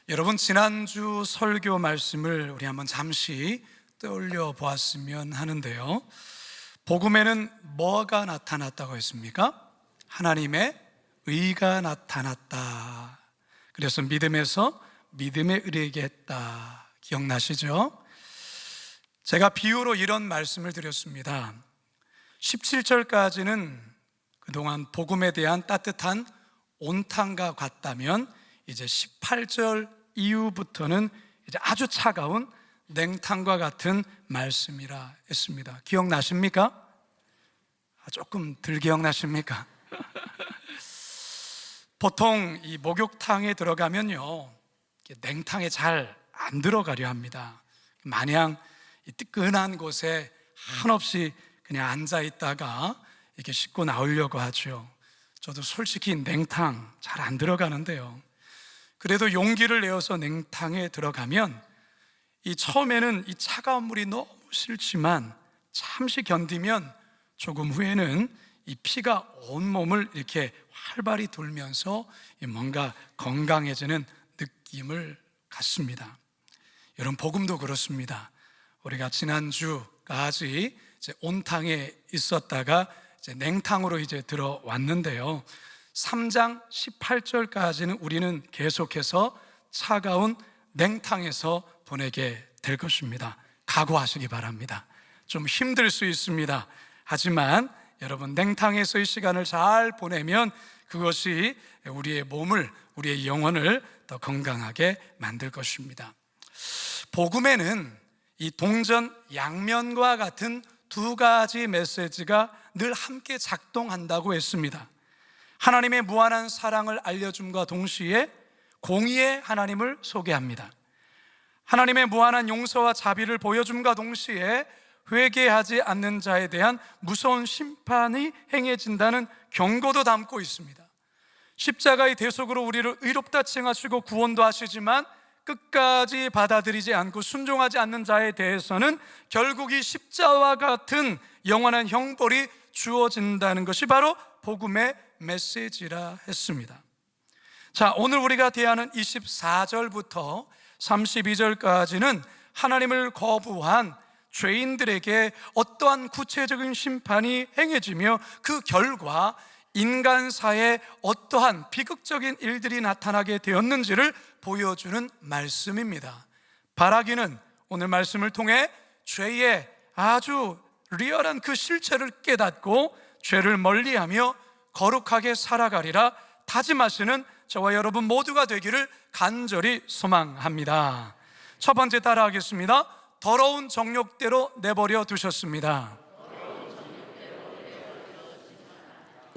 여러분, 지난주 설교 말씀을 우리 한번 잠시 떠올려 보았으면 하는데요. 복음에는 뭐가 나타났다고 했습니까? 하나님의 의가 나타났다. 그래서 믿음에서 믿음에 이르게 했다. 기억나시죠? 제가 비유로 이런 말씀을 드렸습니다. 17절까지는 그동안 복음에 대한 따뜻한 온탕과 같다면 이제 18절 이후부터는 이제 아주 차가운 냉탕과 같은 말씀이라 했습니다. 기억나십니까? 조금 덜 기억나십니까? 보통 이 목욕탕에 들어가면요, 냉탕에 잘 안 들어가려 합니다. 마냥 이 뜨끈한 곳에 한없이 그냥 앉아 있다가 이렇게 씻고 나오려고 하죠. 저도 솔직히 냉탕 잘 안 들어가는데요, 그래도 용기를 내어서 냉탕에 들어가면 이 처음에는 이 차가운 물이 너무 싫지만 잠시 견디면 조금 후에는 이 피가 온몸을 이렇게 활발히 돌면서 뭔가 건강해지는 느낌을 갖습니다. 여러분, 복음도 그렇습니다. 우리가 지난주까지 이제 온탕에 있었다가 이제 냉탕으로 이제 들어왔는데요, 3장 18절까지는 우리는 계속해서 차가운 냉탕에서 보내게 될 것입니다. 각오하시기 바랍니다. 좀 힘들 수 있습니다. 하지만 여러분, 냉탕에서의 시간을 잘 보내면 그것이 우리의 몸을, 우리의 영혼을 더 건강하게 만들 것입니다. 복음에는 이 동전 양면과 같은 두 가지 메시지가 늘 함께 작동한다고 했습니다. 하나님의 무한한 사랑을 알려줌과 동시에 공의의 하나님을 소개합니다. 하나님의 무한한 용서와 자비를 보여줌과 동시에 회개하지 않는 자에 대한 무서운 심판이 행해진다는 경고도 담고 있습니다. 십자가의 대속으로 우리를 의롭다 칭하시고 구원도 하시지만 끝까지 받아들이지 않고 순종하지 않는 자에 대해서는 결국 이 십자와 같은 영원한 형벌이 주어진다는 것이 바로 복음의 메시지라 했습니다. 자, 오늘 우리가 대하는 24절부터 32절까지는 하나님을 거부한 죄인들에게 어떠한 구체적인 심판이 행해지며 그 결과 인간사에 어떠한 비극적인 일들이 나타나게 되었는지를 보여주는 말씀입니다. 바라기는 오늘 말씀을 통해 죄의 아주 리얼한 그 실체를 깨닫고 죄를 멀리하며 거룩하게 살아가리라 다짐하시는 저와 여러분 모두가 되기를 간절히 소망합니다. 첫 번째 따라하겠습니다. 더러운 정욕대로 내버려 두셨습니다.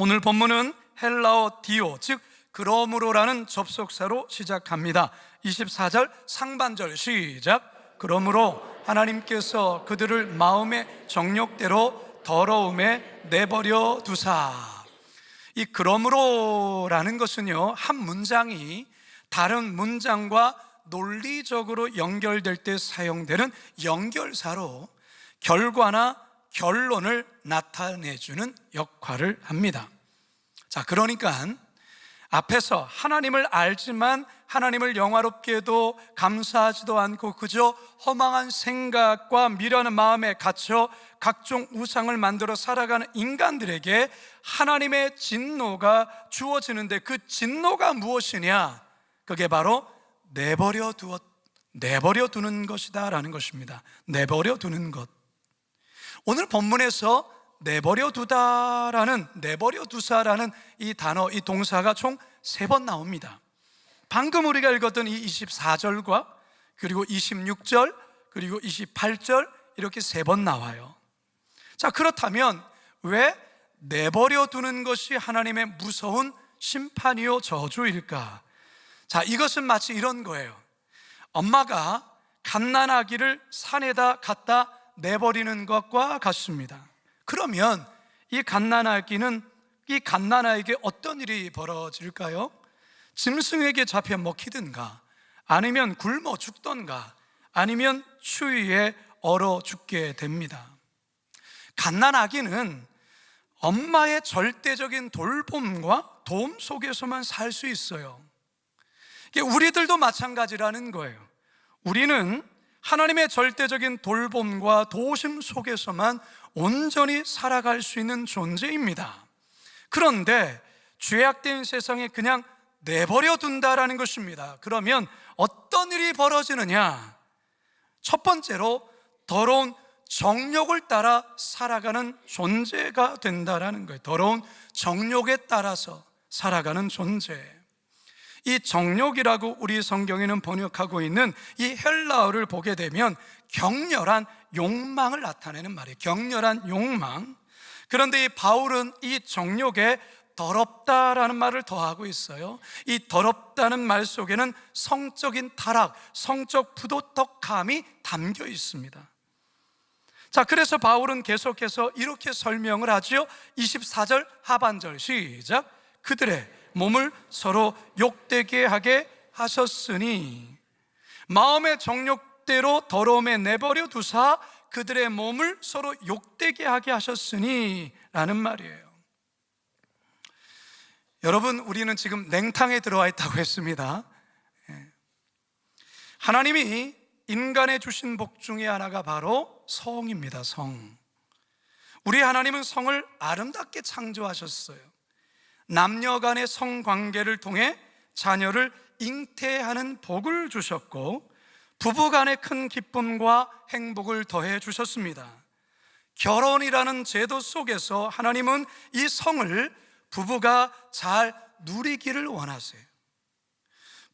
오늘 본문은 헬라어 디오, 즉 그러므로라는 접속사로 시작합니다. 24절 상반절 시작. 그러므로 하나님께서 그들을 마음의 정욕대로 더러움에 내버려 두사. 이 그러므로라는 것은요, 한 문장이 다른 문장과 논리적으로 연결될 때 사용되는 연결사로 결과나 결론을 나타내주는 역할을 합니다. 자, 그러니까 앞에서 하나님을 알지만 하나님을 영화롭게도 감사하지도 않고 그저 허망한 생각과 미련한 마음에 갇혀 각종 우상을 만들어 살아가는 인간들에게 하나님의 진노가 주어지는데, 그 진노가 무엇이냐? 그게 바로 내버려 두는 것이다 라는 것입니다. 내버려 두는 것. 오늘 본문에서 내버려 두사라는 이 단어, 이 동사가 총 3번 나옵니다. 방금 우리가 읽었던 이 24절과 그리고 26절 그리고 28절 이렇게 3번 나와요. 자, 그렇다면 왜 내버려 두는 것이 하나님의 무서운 심판이요 저주일까? 자, 이것은 마치 이런 거예요. 엄마가 갓난아기를 산에다 갖다 내버리는 것과 같습니다. 그러면 이 갓난아이에게 어떤 일이 벌어질까요? 짐승에게 잡혀 먹히든가, 아니면 굶어 죽던가, 아니면 추위에 얼어 죽게 됩니다. 갓난아기는 엄마의 절대적인 돌봄과 도움 속에서만 살 수 있어요. 이게 우리들도 마찬가지라는 거예요. 우리는 하나님의 절대적인 돌봄과 도우심 속에서만 온전히 살아갈 수 있는 존재입니다. 그런데 죄악된 세상에 그냥 내버려 둔다라는 것입니다. 그러면 어떤 일이 벌어지느냐? 첫 번째로 더러운 정욕을 따라 살아가는 존재가 된다라는 거예요. 더러운 정욕에 따라서 살아가는 존재. 이 정욕이라고 우리 성경에는 번역하고 있는 이 헬라어를 보게 되면 격렬한 욕망을 나타내는 말이에요. 격렬한 욕망. 그런데 이 바울은 이 정욕에 더럽다라는 말을 더하고 있어요. 이 더럽다는 말 속에는 성적인 타락, 성적 부도덕함이 담겨 있습니다. 자, 그래서 바울은 계속해서 이렇게 설명을 하죠. 24절 하반절 시작. 그들의 몸을 서로 욕되게 하게 하셨으니 마음의 정욕대로 더러움에 내버려 두사 그들의 몸을 서로 욕되게 하게 하셨으니 라는 말이에요. 여러분, 우리는 지금 냉탕에 들어와 있다고 했습니다. 하나님이 인간에 주신 복 중에 하나가 바로 성입니다. 성. 우리 하나님은 성을 아름답게 창조하셨어요. 남녀 간의 성관계를 통해 자녀를 잉태하는 복을 주셨고 부부 간의 큰 기쁨과 행복을 더해 주셨습니다. 결혼이라는 제도 속에서 하나님은 이 성을 부부가 잘 누리기를 원하세요.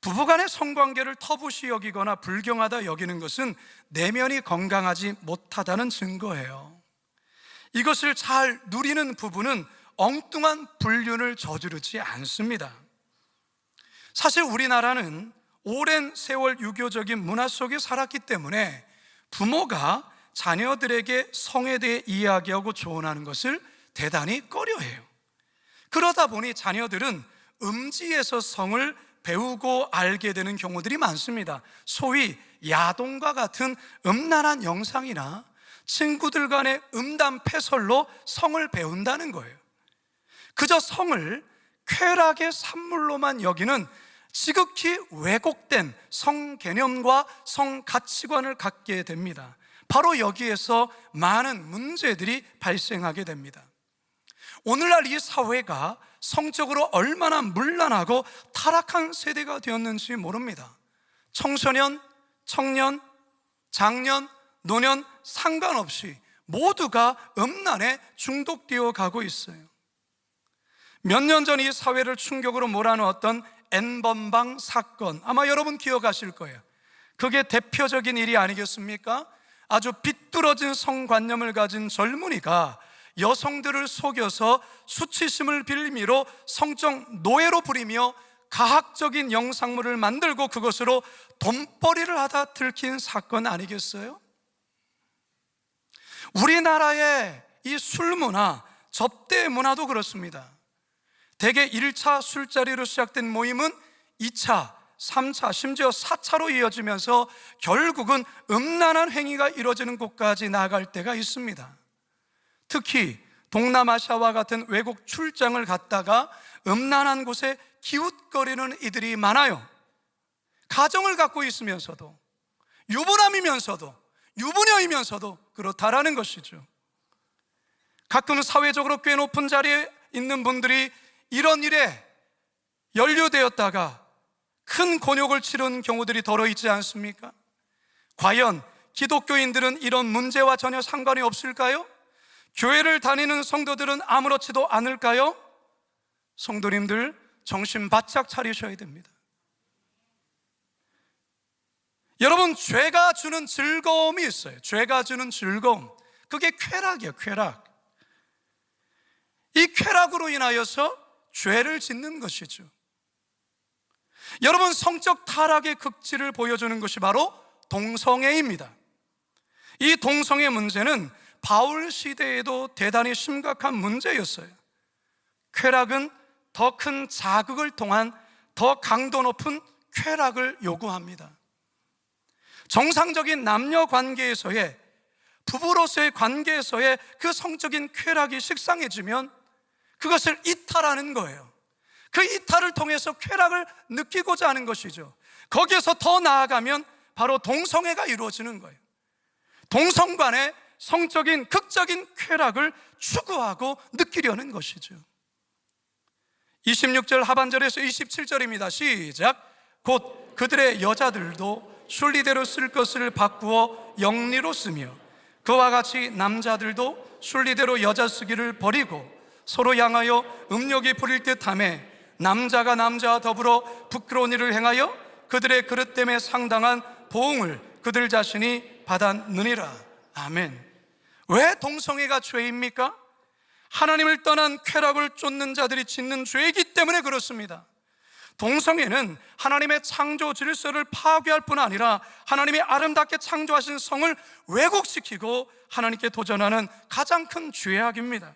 부부간의 성관계를 터부시 여기거나 불경하다 여기는 것은 내면이 건강하지 못하다는 증거예요. 이것을 잘 누리는 부부는 엉뚱한 불륜을 저지르지 않습니다. 사실 우리나라는 오랜 세월 유교적인 문화 속에 살았기 때문에 부모가 자녀들에게 성에 대해 이야기하고 조언하는 것을 대단히 꺼려해요. 그러다 보니 자녀들은 음지에서 성을 배우고 알게 되는 경우들이 많습니다. 소위 야동과 같은 음란한 영상이나 친구들 간의 음담 패설로 성을 배운다는 거예요. 그저 성을 쾌락의 산물로만 여기는 지극히 왜곡된 성 개념과 성 가치관을 갖게 됩니다. 바로 여기에서 많은 문제들이 발생하게 됩니다. 오늘날 이 사회가 성적으로 얼마나 문란하고 타락한 세대가 되었는지 모릅니다. 청소년, 청년, 장년, 노년 상관없이 모두가 음란에 중독되어 가고 있어요. 몇 년 전 이 사회를 충격으로 몰아넣었던 N번방 사건, 아마 여러분 기억하실 거예요. 그게 대표적인 일이 아니겠습니까? 아주 비뚤어진 성관념을 가진 젊은이가 여성들을 속여서 수치심을 빌미로 성적 노예로 부리며 가학적인 영상물을 만들고 그것으로 돈벌이를 하다 들킨 사건 아니겠어요? 우리나라의 이 술문화, 접대 문화도 그렇습니다. 대개 1차 술자리로 시작된 모임은 2차, 3차, 심지어 4차로 이어지면서 결국은 음란한 행위가 이루어지는 곳까지 나아갈 때가 있습니다. 특히 동남아시아와 같은 외국 출장을 갔다가 음란한 곳에 기웃거리는 이들이 많아요. 가정을 갖고 있으면서도, 유부남이면서도, 유부녀이면서도 그렇다라는 것이죠. 가끔 사회적으로 꽤 높은 자리에 있는 분들이 이런 일에 연루되었다가 큰 곤욕을 치른 경우들이 더러 있지 않습니까? 과연 기독교인들은 이런 문제와 전혀 상관이 없을까요? 교회를 다니는 성도들은 아무렇지도 않을까요? 성도님들 정신 바짝 차리셔야 됩니다. 여러분, 죄가 주는 즐거움이 있어요. 죄가 주는 즐거움, 그게 쾌락이에요. 쾌락. 이 쾌락으로 인하여서 죄를 짓는 것이죠. 여러분, 성적 타락의 극치를 보여주는 것이 바로 동성애입니다. 이 동성애 문제는 바울 시대에도 대단히 심각한 문제였어요. 쾌락은 더 큰 자극을 통한 더 강도 높은 쾌락을 요구합니다. 정상적인 남녀 관계에서의, 부부로서의 관계에서의 그 성적인 쾌락이 식상해지면 그것을 이탈하는 거예요. 그 이탈을 통해서 쾌락을 느끼고자 하는 것이죠. 거기에서 더 나아가면 바로 동성애가 이루어지는 거예요. 동성 간의 성적인 극적인 쾌락을 추구하고 느끼려는 것이죠. 26절 하반절에서 27절입니다. 시작. 곧 그들의 여자들도 순리대로 쓸 것을 바꾸어 영리로 쓰며 그와 같이 남자들도 순리대로 여자 쓰기를 버리고 서로 향하여 음욕이 부릴 듯하며 남자가 남자와 더불어 부끄러운 일을 행하여 그들의 그릇됨에 상당한 보응을 그들 자신이 받았느니라. 아멘. 왜 동성애가 죄입니까? 하나님을 떠난 쾌락을 쫓는 자들이 짓는 죄이기 때문에 그렇습니다. 동성애는 하나님의 창조 질서를 파괴할 뿐 아니라 하나님이 아름답게 창조하신 성을 왜곡시키고 하나님께 도전하는 가장 큰 죄악입니다.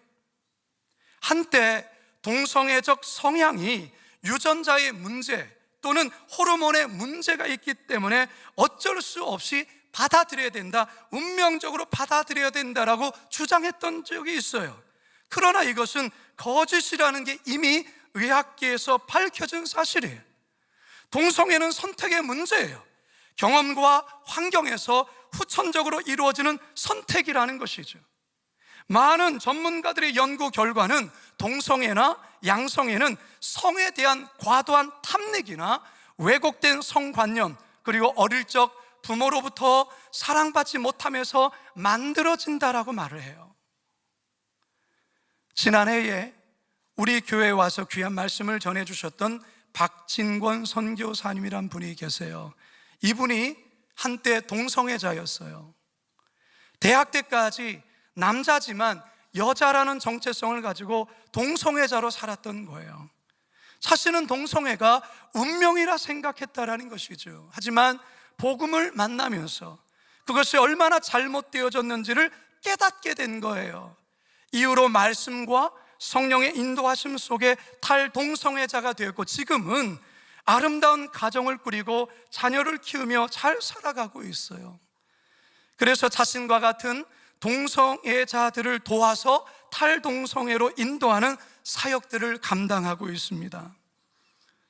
한때 동성애적 성향이 유전자의 문제 또는 호르몬의 문제가 있기 때문에 어쩔 수 없이 받아들여야 된다, 운명적으로 받아들여야 된다라고 주장했던 적이 있어요. 그러나 이것은 거짓이라는 게 이미 의학계에서 밝혀진 사실이에요. 동성애는 선택의 문제예요. 경험과 환경에서 후천적으로 이루어지는 선택이라는 것이죠. 많은 전문가들의 연구 결과는 동성애나 양성애는 성에 대한 과도한 탐닉이나 왜곡된 성관념, 그리고 어릴 적 부모로부터 사랑받지 못하면서 만들어진다라고 말을 해요. 지난해에 우리 교회에 와서 귀한 말씀을 전해주셨던 박진권 선교사님이란 분이 계세요. 이분이 한때 동성애자였어요. 대학 때까지 남자지만 여자라는 정체성을 가지고 동성애자로 살았던 거예요. 자신은 동성애가 운명이라 생각했다라는 것이죠. 하지만 복음을 만나면서 그것이 얼마나 잘못되어졌는지를 깨닫게 된 거예요. 이후로 말씀과 성령의 인도하심 속에 탈동성애자가 되었고 지금은 아름다운 가정을 꾸리고 자녀를 키우며 잘 살아가고 있어요. 그래서 자신과 같은 동성애자들을 도와서 탈동성애로 인도하는 사역들을 감당하고 있습니다.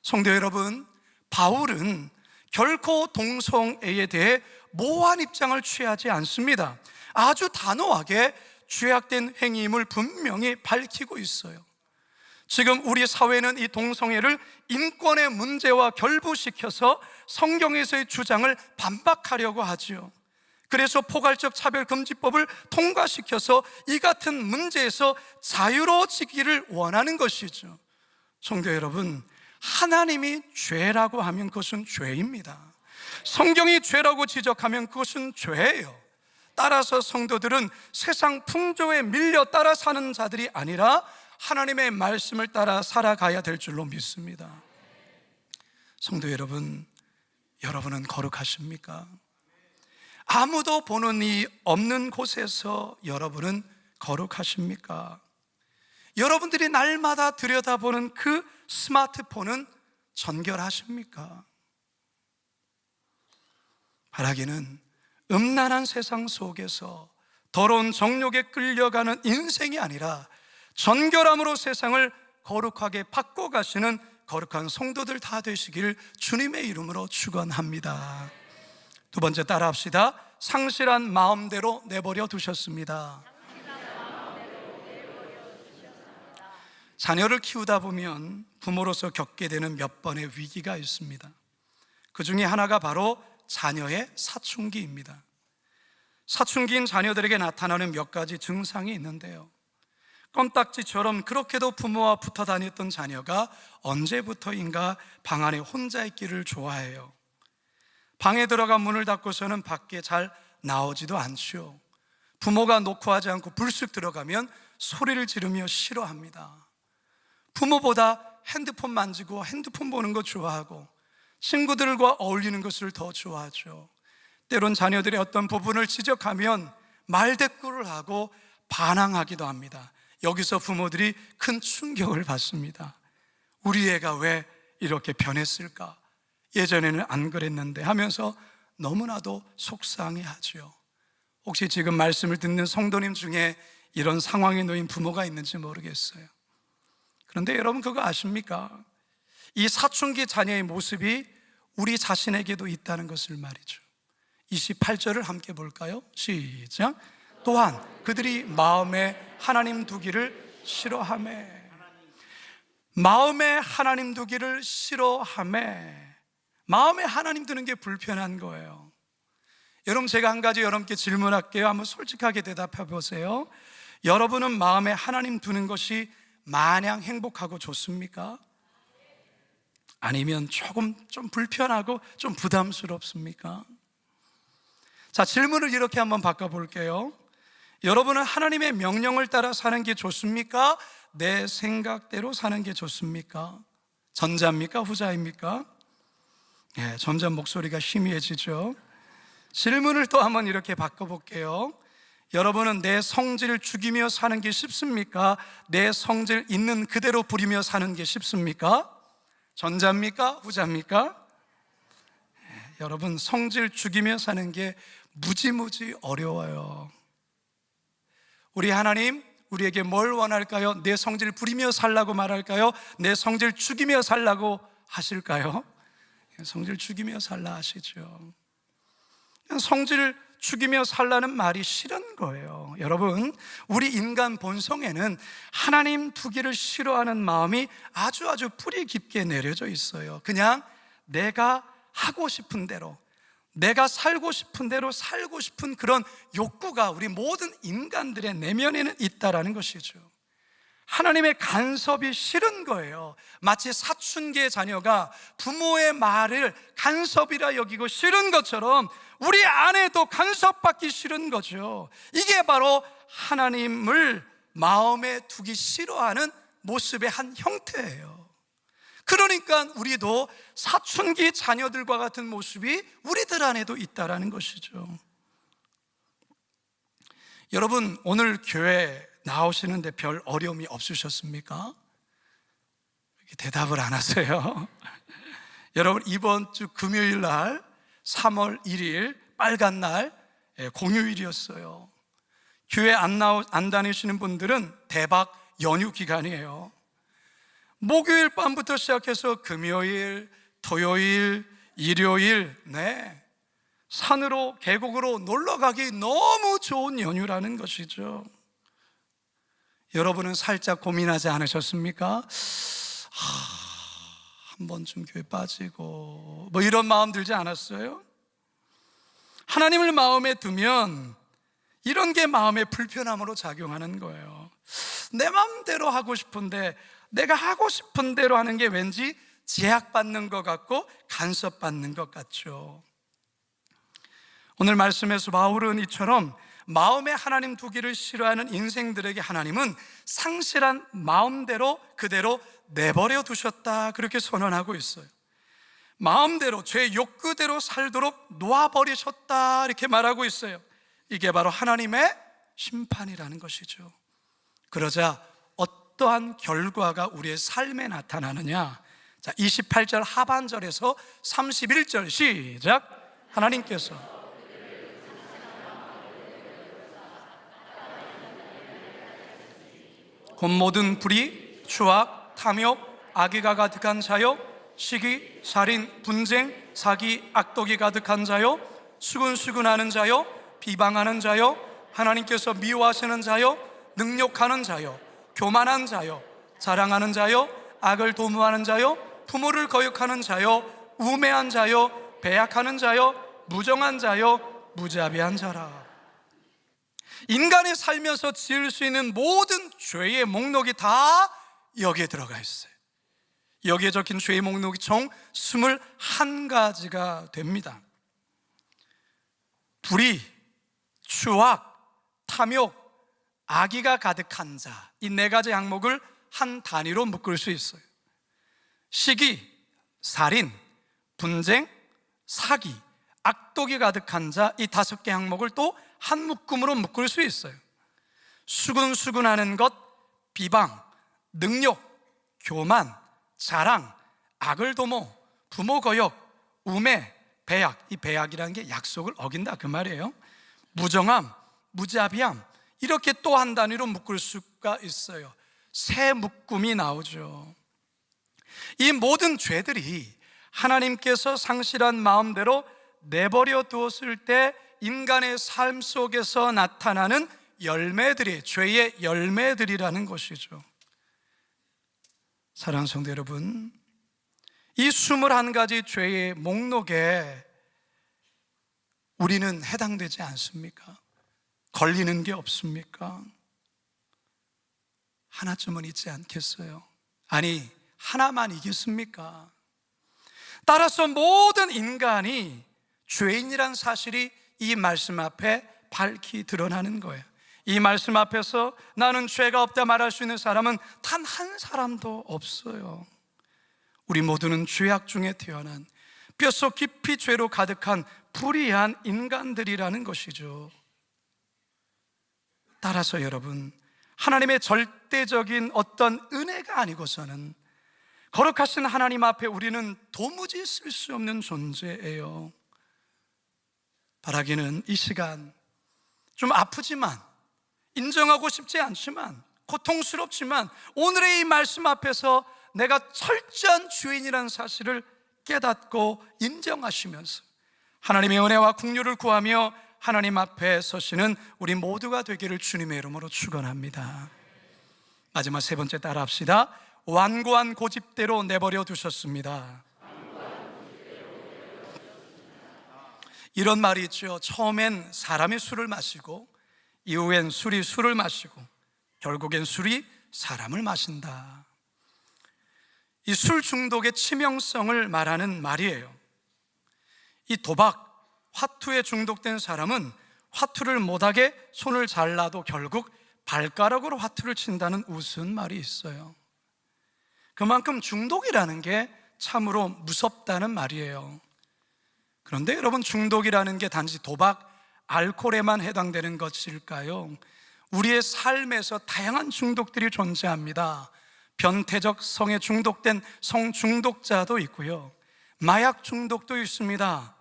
성도 여러분, 바울은 결코 동성애에 대해 모호한 입장을 취하지 않습니다. 아주 단호하게 죄악된 행위임을 분명히 밝히고 있어요. 지금 우리 사회는 이 동성애를 인권의 문제와 결부시켜서 성경에서의 주장을 반박하려고 하지요. 그래서 포괄적 차별금지법을 통과시켜서 이 같은 문제에서 자유로워지기를 원하는 것이죠. 성도 여러분, 하나님이 죄라고 하면 그것은 죄입니다. 성경이 죄라고 지적하면 그것은 죄예요. 따라서 성도들은 세상 풍조에 밀려 따라 사는 자들이 아니라 하나님의 말씀을 따라 살아가야 될 줄로 믿습니다. 성도 여러분, 여러분은 거룩하십니까? 아무도 보는 이 없는 곳에서 여러분은 거룩하십니까? 여러분들이 날마다 들여다보는 그 스마트폰은 정결하십니까? 바라기는 음란한 세상 속에서 더러운 정욕에 끌려가는 인생이 아니라 정결함으로 세상을 거룩하게 바꿔가시는 거룩한 성도들 다 되시길 주님의 이름으로 축원합니다. 두 번째 따라합시다. 상실한 마음대로 내버려 두셨습니다. 자녀를 키우다 보면 부모로서 겪게 되는 몇 번의 위기가 있습니다. 그 중에 하나가 바로 자녀의 사춘기입니다. 사춘기인 자녀들에게 나타나는 몇 가지 증상이 있는데요, 껌딱지처럼 그렇게도 부모와 붙어 다녔던 자녀가 언제부터인가 방 안에 혼자 있기를 좋아해요. 방에 들어가 문을 닫고서는 밖에 잘 나오지도 않죠. 부모가 놓고 하지 않고 불쑥 들어가면 소리를 지르며 싫어합니다. 부모보다 핸드폰 만지고 핸드폰 보는 거 좋아하고 친구들과 어울리는 것을 더 좋아하죠. 때론 자녀들의 어떤 부분을 지적하면 말대꾸를 하고 반항하기도 합니다. 여기서 부모들이 큰 충격을 받습니다. 우리 애가 왜 이렇게 변했을까? 예전에는 안 그랬는데 하면서 너무나도 속상해하죠. 혹시 지금 말씀을 듣는 성도님 중에 이런 상황에 놓인 부모가 있는지 모르겠어요. 그런데 여러분 그거 아십니까? 이 사춘기 자녀의 모습이 우리 자신에게도 있다는 것을 말이죠. 28절을 함께 볼까요? 시작. 또한 그들이 마음에 하나님 두기를 싫어하매. 마음에 하나님 두기를 싫어하매. 마음에 하나님 두는 게 불편한 거예요. 여러분, 제가 한 가지 여러분께 질문할게요. 한번 솔직하게 대답해 보세요. 여러분은 마음에 하나님 두는 것이 마냥 행복하고 좋습니까? 아니면 조금 좀 불편하고 좀 부담스럽습니까? 자, 질문을 이렇게 한번 바꿔볼게요. 여러분은 하나님의 명령을 따라 사는 게 좋습니까? 내 생각대로 사는 게 좋습니까? 전자입니까? 후자입니까? 예, 점점 목소리가 희미해지죠. 질문을 또 한번 이렇게 바꿔볼게요. 여러분은 내 성질 죽이며 사는 게 쉽습니까? 내 성질 있는 그대로 부리며 사는 게 쉽습니까? 전자입니까? 후자입니까? 예, 여러분, 성질 죽이며 사는 게 무지무지 어려워요. 우리 하나님, 우리에게 뭘 원할까요? 내 성질 부리며 살라고 말할까요? 내 성질 죽이며 살라고 하실까요? 성질 죽이며 살라 하시죠. 성질 죽이며 살라는 말이 싫은 거예요. 여러분, 우리 인간 본성에는 하나님 두기를 싫어하는 마음이 아주 뿌리 깊게 내려져 있어요. 그냥 내가 하고 싶은 대로, 내가 살고 싶은 대로 살고 싶은 그런 욕구가 우리 모든 인간들의 내면에는 있다라는 것이죠. 하나님의 간섭이 싫은 거예요. 마치 사춘기의 자녀가 부모의 말을 간섭이라 여기고 싫은 것처럼 우리 안에도 간섭받기 싫은 거죠. 이게 바로 하나님을 마음에 두기 싫어하는 모습의 한 형태예요. 그러니까 우리도 사춘기 자녀들과 같은 모습이 우리들 안에도 있다라는 것이죠. 여러분, 오늘 교회 나오시는데 별 어려움이 없으셨습니까? 대답을 안 하세요. 여러분, 이번 주 금요일 날 3월 1일 빨간 날 공휴일이었어요. 교회 안 다니시는 분들은 대박 연휴 기간이에요. 목요일 밤부터 시작해서 금요일, 토요일, 일요일, 산으로 계곡으로 놀러 가기 너무 좋은 연휴라는 것이죠. 여러분은 살짝 고민하지 않으셨습니까? 한 번쯤 교회 빠지고 뭐 이런 마음 들지 않았어요? 하나님을 마음에 두면 이런 게 마음의 불편함으로 작용하는 거예요. 내 마음대로 하고 싶은데, 내가 하고 싶은 대로 하는 게 왠지 제약받는 것 같고 간섭받는 것 같죠. 오늘 말씀에서 바울은 이처럼 마음에 하나님 두기를 싫어하는 인생들에게 하나님은 상실한 마음대로 그대로 내버려 두셨다, 그렇게 선언하고 있어요. 마음대로, 죄 욕구대로 살도록 놓아버리셨다, 이렇게 말하고 있어요. 이게 바로 하나님의 심판이라는 것이죠. 그러자 어떠한 결과가 우리의 삶에 나타나느냐? 자, 28절 하반절에서 31절 시작. 하나님께서 곧 모든 불의, 추악, 탐욕, 악의가 가득한 자요, 시기, 살인, 분쟁, 사기, 악독이 가득한 자요, 수근수근하는 자요, 비방하는 자요, 하나님께서 미워하시는 자요, 능욕하는 자요, 교만한 자요, 자랑하는 자요, 악을 도모하는 자요, 부모를 거역하는 자요, 우매한 자요, 배약하는 자요, 무정한 자요, 무자비한 자라. 인간이 살면서 지을 수 있는 모든 죄의 목록이 다 여기에 들어가 있어요. 여기에 적힌 죄의 목록이 총 21가지가 됩니다. 불의, 추악, 탐욕, 악의가 가득한 자, 이 4가지 항목을 한 단위로 묶을 수 있어요. 시기, 살인, 분쟁, 사기, 악독이 가득한 자, 이 5개 항목을 또 한 묶음으로 묶을 수 있어요. 수근수근하는 것, 비방, 능욕, 교만, 자랑, 악을 도모, 부모 거역, 우매, 배약. 이 배약이라는 게 약속을 어긴다, 그 말이에요. 무정함, 무자비함, 이렇게 또 한 단위로 묶을 수가 있어요. 세 묶음이 나오죠. 이 모든 죄들이 하나님께서 상실한 마음대로 내버려 두었을 때 인간의 삶 속에서 나타나는 열매들이 죄의 열매들이라는 것이죠. 사랑하는 성도 여러분, 이 21가지 죄의 목록에 우리는 해당되지 않습니까? 걸리는 게 없습니까? 하나쯤은 있지 않겠어요? 아니, 하나만 이겠습니까? 따라서 모든 인간이 죄인이란 사실이 이 말씀 앞에 밝히 드러나는 거예요. 이 말씀 앞에서 나는 죄가 없다 말할 수 있는 사람은 단 한 사람도 없어요. 우리 모두는 죄악 중에 태어난 뼛속 깊이 죄로 가득한 불의한 인간들이라는 것이죠. 따라서 여러분, 하나님의 절대적인 어떤 은혜가 아니고서는 거룩하신 하나님 앞에 우리는 도무지 쓸 수 없는 존재예요. 바라기는 이 시간 좀 아프지만, 인정하고 싶지 않지만, 고통스럽지만 오늘의 이 말씀 앞에서 내가 철저한 죄인이라는 사실을 깨닫고 인정하시면서 하나님의 은혜와 긍휼을 구하며 하나님 앞에 서시는 우리 모두가 되기를 주님의 이름으로 축원합니다. 마지막 세 번째 따라 합시다. 완고한 고집대로 내버려 두셨습니다. 이런 말이 있죠. 처음엔 사람이 술을 마시고 이후엔 술이 술을 마시고 결국엔 술이 사람을 마신다. 이 술 중독의 치명성을 말하는 말이에요. 이 도박, 화투에 중독된 사람은 화투를 못하게 손을 잘라도 결국 발가락으로 화투를 친다는 우스운 말이 있어요. 그만큼 중독이라는 게 참으로 무섭다는 말이에요. 그런데 여러분, 중독이라는 게 단지 도박, 알코올에만 해당되는 것일까요? 우리의 삶에서 다양한 중독들이 존재합니다. 변태적 성에 중독된 성중독자도 있고요, 마약 중독도 있습니다.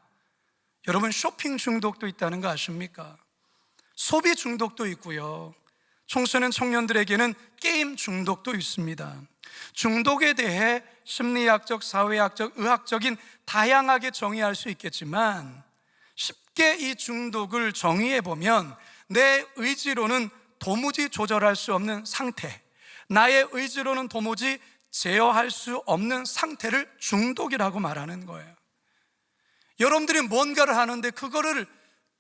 여러분, 쇼핑 중독도 있다는 거 아십니까? 소비 중독도 있고요, 청소년 청년들에게는 게임 중독도 있습니다. 중독에 대해 심리학적, 사회학적, 의학적인 다양하게 정의할 수 있겠지만 쉽게 이 중독을 정의해 보면 내 의지로는 도무지 조절할 수 없는 상태, 나의 의지로는 도무지 제어할 수 없는 상태를 중독이라고 말하는 거예요. 여러분들이 뭔가를 하는데 그거를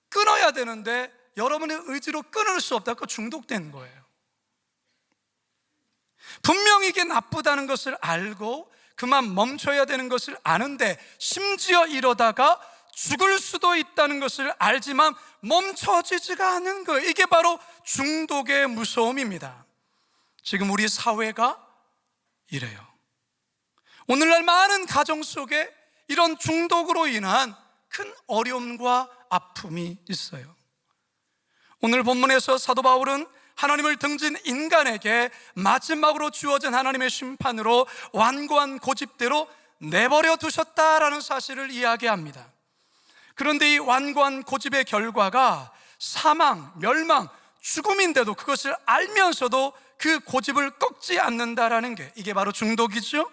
끊어야 되는데 여러분의 의지로 끊을 수 없다. 그거 중독된 거예요. 분명히 이게 나쁘다는 것을 알고 그만 멈춰야 되는 것을 아는데 심지어 이러다가 죽을 수도 있다는 것을 알지만 멈춰지지가 않는 거예요. 이게 바로 중독의 무서움입니다. 지금 우리 사회가 이래요. 오늘날 많은 가정 속에 이런 중독으로 인한 큰 어려움과 아픔이 있어요. 오늘 본문에서 사도 바울은 하나님을 등진 인간에게 마지막으로 주어진 하나님의 심판으로 완고한 고집대로 내버려 두셨다라는 사실을 이야기합니다. 그런데 이 완고한 고집의 결과가 사망, 멸망, 죽음인데도 그것을 알면서도 그 고집을 꺾지 않는다라는 게, 이게 바로 중독이죠.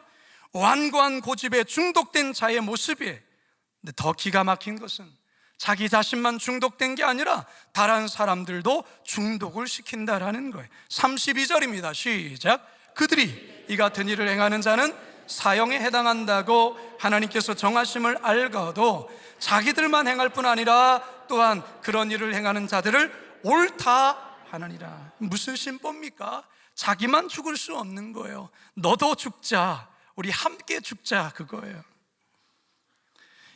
완고한 고집에 중독된 자의 모습이에요. 근데 더 기가 막힌 것은 자기 자신만 중독된 게 아니라 다른 사람들도 중독을 시킨다라는 거예요. 32절입니다 시작. 그들이 이 같은 일을 행하는 자는 사형에 해당한다고 하나님께서 정하심을 알고도 자기들만 행할 뿐 아니라 또한 그런 일을 행하는 자들을 옳다 하느니라. 무슨 신법입니까? 자기만 죽을 수 없는 거예요. 너도 죽자, 우리 함께 죽자, 그거예요.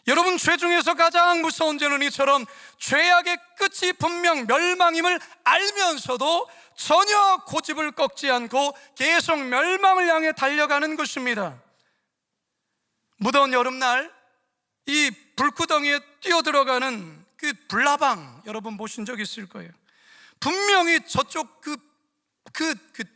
여러분, 죄 중에서 가장 무서운 죄는 이처럼 죄악의 끝이 분명 멸망임을 알면서도 전혀 고집을 꺾지 않고 계속 멸망을 향해 달려가는 것입니다. 무더운 여름날 이 불구덩이에 뛰어들어가는 그 불나방, 여러분 보신 적 있을 거예요. 분명히 저쪽 그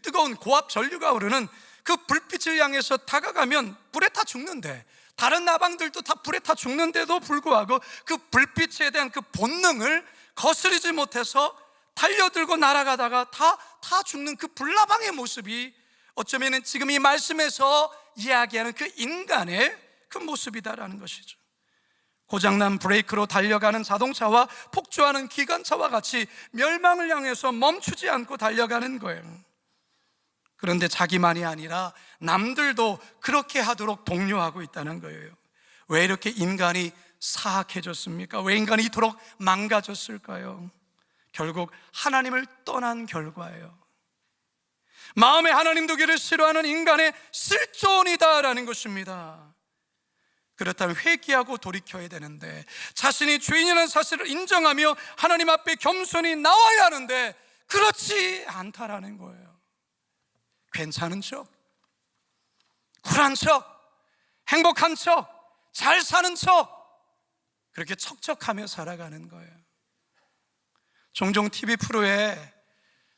뜨거운 고압 전류가 흐르는 그 불빛을 향해서 다가가면 불에 타 죽는데, 다른 나방들도 다 불에 타 죽는데도 불구하고 그 불빛에 대한 그 본능을 거스르지 못해서 달려들고 날아가다가 다 죽는 그 불나방의 모습이 어쩌면 지금 이 말씀에서 이야기하는 그 인간의 그 모습이다라는 것이죠. 고장난 브레이크로 달려가는 자동차와 폭주하는 기관차와 같이 멸망을 향해서 멈추지 않고 달려가는 거예요. 그런데 자기만이 아니라 남들도 그렇게 하도록 독려하고 있다는 거예요. 왜 이렇게 인간이 사악해졌습니까? 왜 인간이 이토록 망가졌을까요? 결국 하나님을 떠난 결과예요. 마음에 하나님 두기를 싫어하는 인간의 실존이다라는 것입니다. 그렇다면 회개하고 돌이켜야 되는데, 자신이 죄인이라는 사실을 인정하며 하나님 앞에 겸손히 나와야 하는데 그렇지 않다라는 거예요. 괜찮은 척, 쿨한 척, 행복한 척, 잘 사는 척, 그렇게 척척하며 살아가는 거예요. 종종 TV 프로에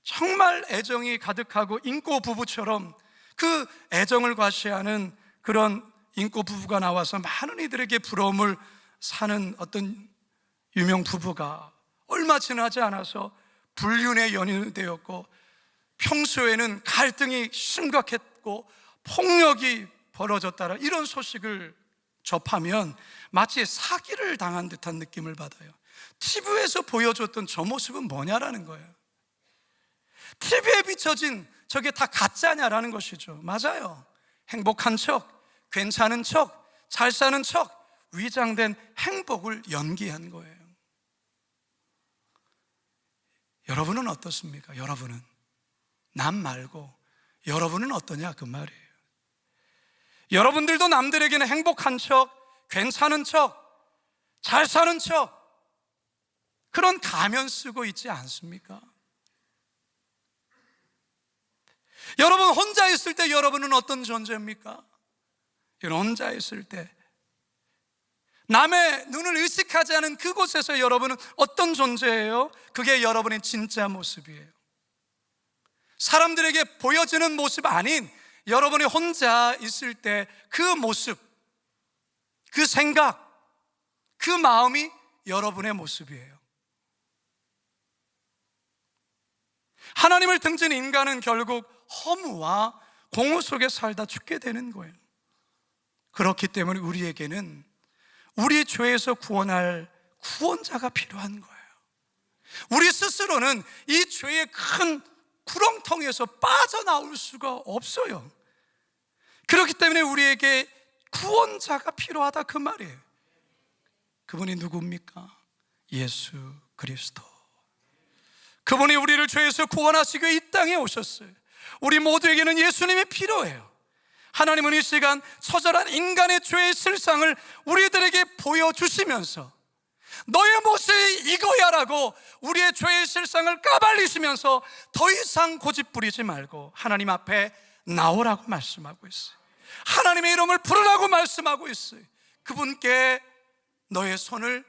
정말 애정이 가득하고 인고 부부처럼 그 애정을 과시하는 그런 인고 부부가 나와서 많은 이들에게 부러움을 사는 어떤 유명 부부가 얼마 지나지 않아서 불륜의 연인이 되었고, 평소에는 갈등이 심각했고 폭력이 벌어졌다라 이런 소식을 접하면 마치 사기를 당한 듯한 느낌을 받아요. TV에서 보여줬던 저 모습은 뭐냐라는 거예요. TV에 비춰진 저게 다 가짜냐라는 것이죠. 맞아요. 행복한 척, 괜찮은 척, 잘 사는 척, 위장된 행복을 연기한 거예요. 여러분은 어떻습니까? 여러분은, 남 말고 여러분은 어떠냐 그 말이에요. 여러분들도 남들에게는 행복한 척, 괜찮은 척, 잘 사는 척, 그런 가면 쓰고 있지 않습니까? 여러분 혼자 있을 때 여러분은 어떤 존재입니까? 여러분 혼자 있을 때 남의 눈을 의식하지 않은 그곳에서 여러분은 어떤 존재예요? 그게 여러분의 진짜 모습이에요. 사람들에게 보여지는 모습 아닌 여러분이 혼자 있을 때 그 모습, 그 생각, 그 마음이 여러분의 모습이에요. 하나님을 등진 인간은 결국 허무와 공허 속에 살다 죽게 되는 거예요. 그렇기 때문에 우리에게는 우리 죄에서 구원할 구원자가 필요한 거예요. 우리 스스로는 이 죄의 큰 구렁텅이에서 빠져나올 수가 없어요. 그렇기 때문에 우리에게 구원자가 필요하다 그 말이에요. 그분이 누굽니까? 예수 그리스도. 그분이 우리를 죄에서 구원하시고 이 땅에 오셨어요. 우리 모두에게는 예수님이 필요해요. 하나님은 이 시간 처절한 인간의 죄의 실상을 우리들에게 보여주시면서 너의 모습이 이거야 라고 우리의 죄의 실상을 까발리시면서 더 이상 고집 부리지 말고 하나님 앞에 나오라고 말씀하고 있어요. 하나님의 이름을 부르라고 말씀하고 있어요. 그분께 너의 손을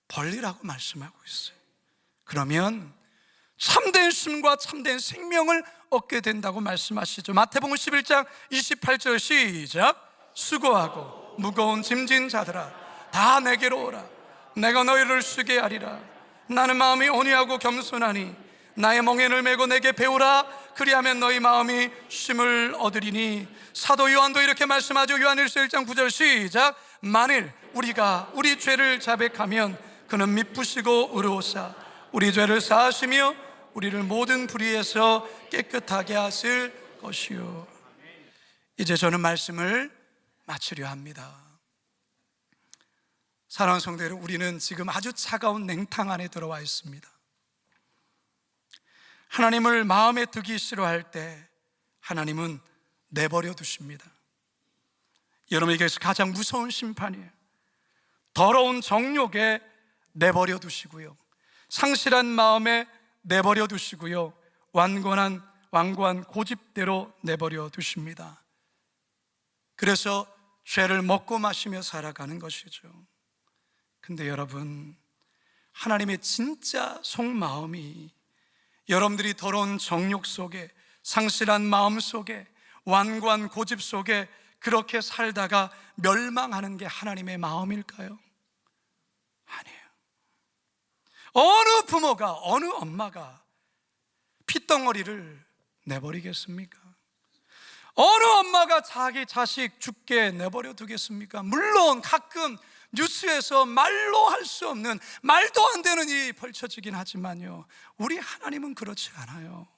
벌리라고 말씀하고 있어요. 그러면 참된 쉼과 참된 생명을 얻게 된다고 말씀하시죠. 마태복음 11장 28절 시작. 수고하고 무거운 짐진 자들아 다 내게로 오라. 내가 너희를 쉬게 하리라. 나는 마음이 온유하고 겸손하니 나의 멍에를 메고 내게 배우라. 그리하면 너희 마음이 쉼을 얻으리니. 사도 요한도 이렇게 말씀하죠. 요한일서 1장 9절 시작. 만일 우리가 우리 죄를 자백하면 그는 미쁘시고 의로우사 우리 죄를 사하시며 우리를 모든 불의에서 깨끗하게 하실 것이요. 이제 저는 말씀을 마치려 합니다. 사랑하는 성도 여러분, 우리는 지금 아주 차가운 냉탕 안에 들어와 있습니다. 하나님을 마음에 두기 싫어할 때 하나님은 내버려 두십니다. 여러분에게서 가장 무서운 심판이에요. 더러운 정욕에 내버려 두시고요, 상실한 마음에 내버려 두시고요, 완고한 고집대로 내버려 두십니다. 그래서 죄를 먹고 마시며 살아가는 것이죠. 근데 여러분, 하나님의 진짜 속마음이 여러분들이 더러운 정욕 속에, 상실한 마음 속에, 완고한 고집 속에 그렇게 살다가 멸망하는 게 하나님의 마음일까요? 아니에요. 어느 부모가, 어느 엄마가 핏덩어리를 내버리겠습니까? 어느 엄마가 자기 자식 죽게 내버려 두겠습니까? 물론 가끔 뉴스에서 말로 할 수 없는, 말도 안 되는 일이 펼쳐지긴 하지만요, 우리 하나님은 그렇지 않아요.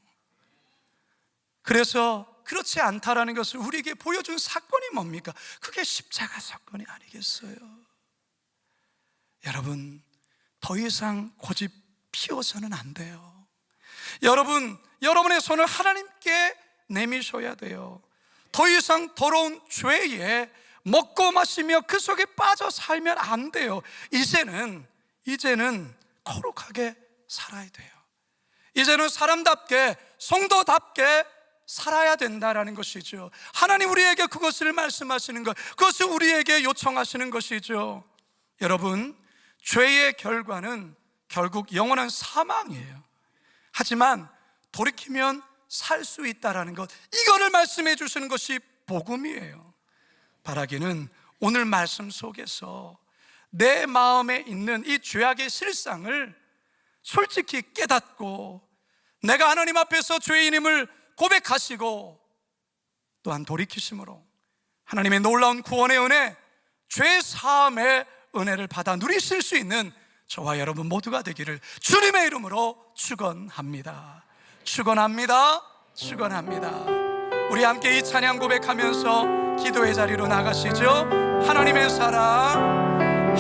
그래서 그렇지 않다라는 것을 우리에게 보여준 사건이 뭡니까? 그게 십자가 사건이 아니겠어요? 여러분, 더 이상 고집 피워서는 안 돼요. 여러분, 여러분의 손을 하나님께 내미셔야 돼요. 더 이상 더러운 죄에 먹고 마시며 그 속에 빠져 살면 안 돼요. 이제는 거룩하게 살아야 돼요. 이제는 사람답게, 성도답게 살아야 된다라는 것이죠. 하나님 우리에게 그것을 말씀하시는 것, 그것을 우리에게 요청하시는 것이죠. 여러분, 죄의 결과는 결국 영원한 사망이에요. 하지만 돌이키면 살 수 있다라는 것, 이거를 말씀해 주시는 것이 복음이에요. 바라기는 오늘 말씀 속에서 내 마음에 있는 이 죄악의 실상을 솔직히 깨닫고 내가 하나님 앞에서 죄인임을 고백하시고 또한 돌이키심으로 하나님의 놀라운 구원의 은혜, 죄 사함의 은혜를 받아 누리실 수 있는 저와 여러분 모두가 되기를 주님의 이름으로 축원합니다. 축원합니다. 축원합니다. 우리 함께 이 찬양 고백하면서 기도의 자리로 나가시죠. 하나님의 사랑,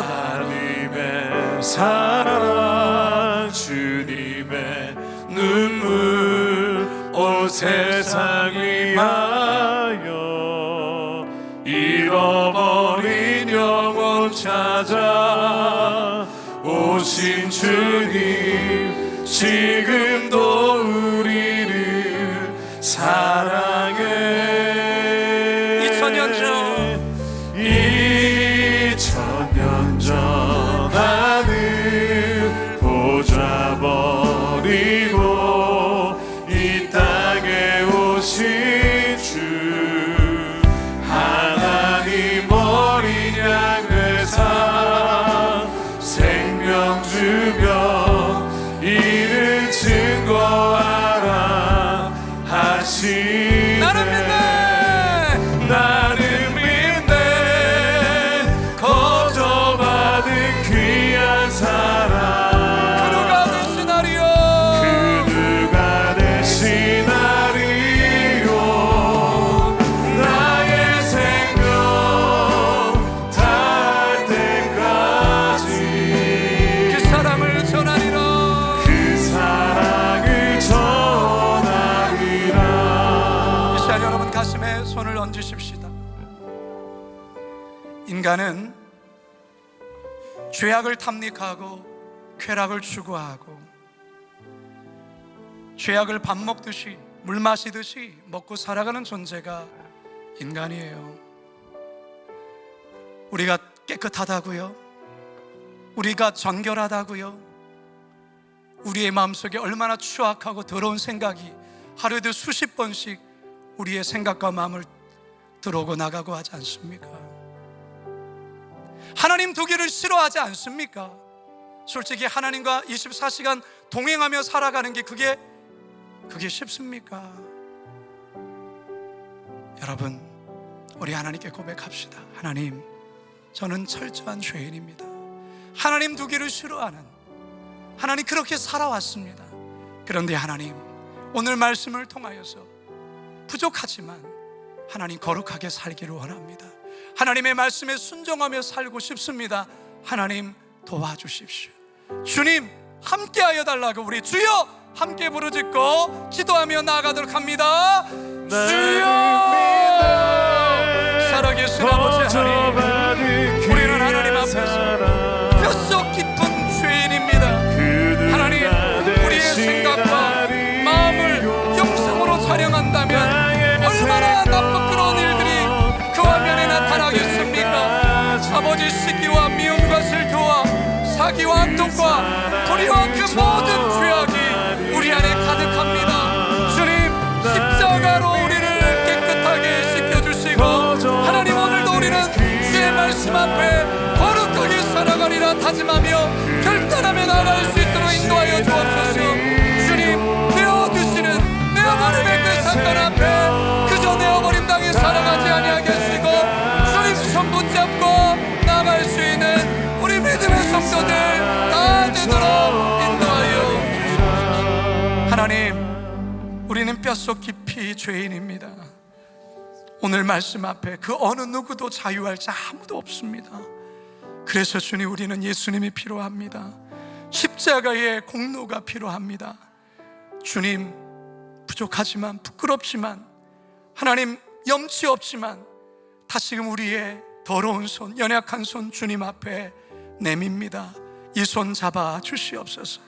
하나님의 사랑, 주님의 눈물, 온 세상 위하여 잃어버린 영혼 찾아 오신 주님, 지금도 우리를 사랑해. 2000년 전 나는 보좌 버리고 이 땅에 오신 주 하나님 어린 양 되사 생명 주며 이를 증거하라 하시네. 나는 믿네. 나는 믿네. 거저받은 귀한 사랑 그누가 되시나리요. 그누가 되시나리요. 나의 생명 다할 때까지 그 사랑을 전하리라. 그 사랑을 전하리라. 이 시간 여러분 가슴에 손을 얹으십시다. 인간은 죄악을 탐닉하고 쾌락을 추구하고 죄악을 밥 먹듯이 물 마시듯이 먹고 살아가는 존재가 인간이에요. 우리가 깨끗하다고요? 우리가 정결하다고요? 우리의 마음속에 얼마나 추악하고 더러운 생각이 하루에도 수십 번씩 우리의 생각과 마음을 들어오고 나가고 하지 않습니까? 하나님 두기를 싫어하지 않습니까? 솔직히 하나님과 24시간 동행하며 살아가는 게 그게 쉽습니까? 여러분, 우리 하나님께 고백합시다. 하나님, 저는 철저한 죄인입니다. 하나님 두기를 싫어하는, 하나님 그렇게 살아왔습니다. 그런데 하나님, 오늘 말씀을 통하여서 부족하지만 하나님 거룩하게 살기를 원합니다. 하나님의 말씀에 순종하며 살고 싶습니다. 하나님 도와주십시오. 주님 함께하여 달라고 우리 주여 함께 부르짖고 기도하며 나아가도록 합니다. 주여, 살아계신 아버지 하나님, 우리는 하나님 앞에서 뼛속 깊은 죄인입니다. 하나님, 우리의 생각과 마음을 영성으로 촬영한다면 얼마나 나쁘끄러운 일들이 그 화면에 나타나겠습니까? 아버지, 시기와 미움과 슬토와 사기와 악독과 불의와 그 모든 죄악이 우리 안에 가득합니다. 주님, 십자가로 우리를 깨끗하게 씻겨주시고 하나님, 오늘도 우리는 주의 말씀 앞에 거룩하게 살아가리라 다짐하며 결단하며 나아갈 수 있도록 인도하여 주옵소서. 주님, 내어두시는 내 하나님의 그 사건 앞에 될 수 있는 우리 믿음의 성도들 다 되도록 인도하여 하나님, 우리는 뼛속 깊이 죄인입니다. 오늘 말씀 앞에 그 어느 누구도 자유할 자 아무도 없습니다. 그래서 주님, 우리는 예수님이 필요합니다. 십자가의 공로가 필요합니다. 주님, 부족하지만 부끄럽지만 하나님 염치 없지만 다시금 우리의 더러운 손, 연약한 손 주님 앞에 내밉니다. 이 손 잡아 주시옵소서.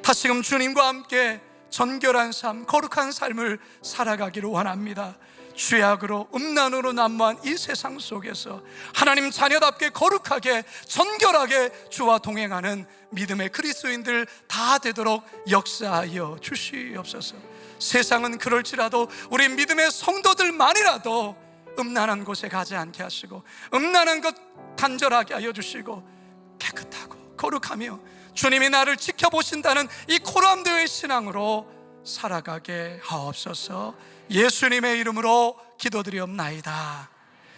다시금 주님과 함께 정결한 삶, 거룩한 삶을 살아가기를 원합니다. 죄악으로 음란으로 난무한 이 세상 속에서 하나님 자녀답게 거룩하게 정결하게 주와 동행하는 믿음의 그리스도인들 다 되도록 역사하여 주시옵소서. 세상은 그럴지라도 우리 믿음의 성도들만이라도 음란한 곳에 가지 않게 하시고 음란한 것 단절하게 하여 주시고 깨끗하고 거룩하며 주님이 나를 지켜보신다는 이 코람되의 신앙으로 살아가게 하옵소서. 예수님의 이름으로 기도드리옵나이다.